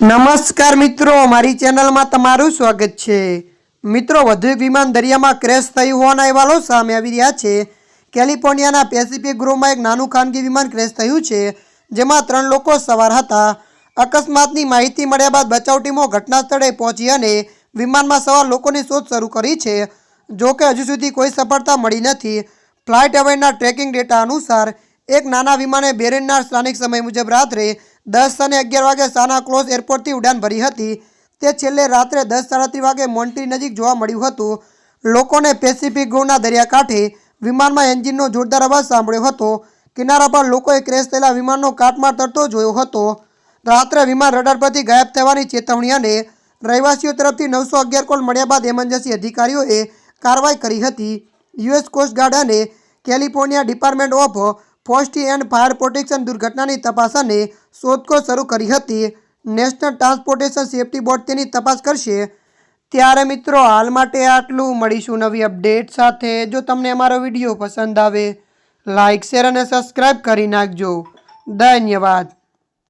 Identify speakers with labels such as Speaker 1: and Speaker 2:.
Speaker 1: નમસ્કાર મિત્રો, મારી ચેનલમાં તમારું સ્વાગત છે। મિત્રો, વધુ એક વિમાન દરિયામાં ક્રેશ થયું હોવાના અહેવાલો સામે આવી રહ્યા છે। કેલિફોર્નિયાના પેસિફિક ગ્રોવમાં એક નાનું ખાનગી વિમાન ક્રેશ થયું છે, જેમાં 3 લોકો સવાર હતા। અકસ્માતની માહિતી મળ્યા બાદ બચાવ ટીમો ઘટના સ્થળે પહોંચી અને વિમાનમાં સવાર લોકોની શોધ શરૂ કરી છે। જો કે હજુ સુધી કોઈ સફળતા મળી નથી। ફ્લાઇટ અવેરના ટ્રેકિંગ ડેટા અનુસાર એક નાના વિમાને બેરિનના સ્થાનિક સમય મુજબ રાત્રે 10:11 વાગે સાના ક્લોઝ એરપોર્ટથી ઉડાન ભરી હતી। તે છેલ્લે રાત્રે 10:30 વાગે મોન્ટ્રી નજીક જોવા મળ્યું હતું। લોકોને પેસિફિક ગ્રોવના દરિયાકાંઠે વિમાનમાં એન્જિનનો જોરદાર અવાજ સાંભળ્યો હતો। કિનારા પર લોકોએ ક્રેશ થયેલા વિમાનનો કાટમાળ તરતો જોયો હતો। રાત્રે વિમાન રડાર પરથી ગાયબ થવાની ચેતવણી અને રહેવાસીઓ તરફથી 911 કોલ મળ્યા બાદ એમરજન્સી અધિકારીઓએ કાર્યવાહી કરી હતી। યુએસ કોસ્ટ ગાર્ડ અને California department of forestry and fire protection દુર્ઘટનાની તપાસ અને શોધખોળ શરૂ કરી હતી। નેશનલ ટ્રાન્સપોર્ટેશન સેફ્ટી બોર્ડ તેની તપાસ કરશે। ત્યારે મિત્રો, હાલ માટે આટલું। મળીશું નવી અપડેટ સાથે। જો તમને અમારો વિડીયો પસંદ આવે, લાઇક, શેર અને સબસ્ક્રાઈબ કરી નાખજો। ધન્યવાદ।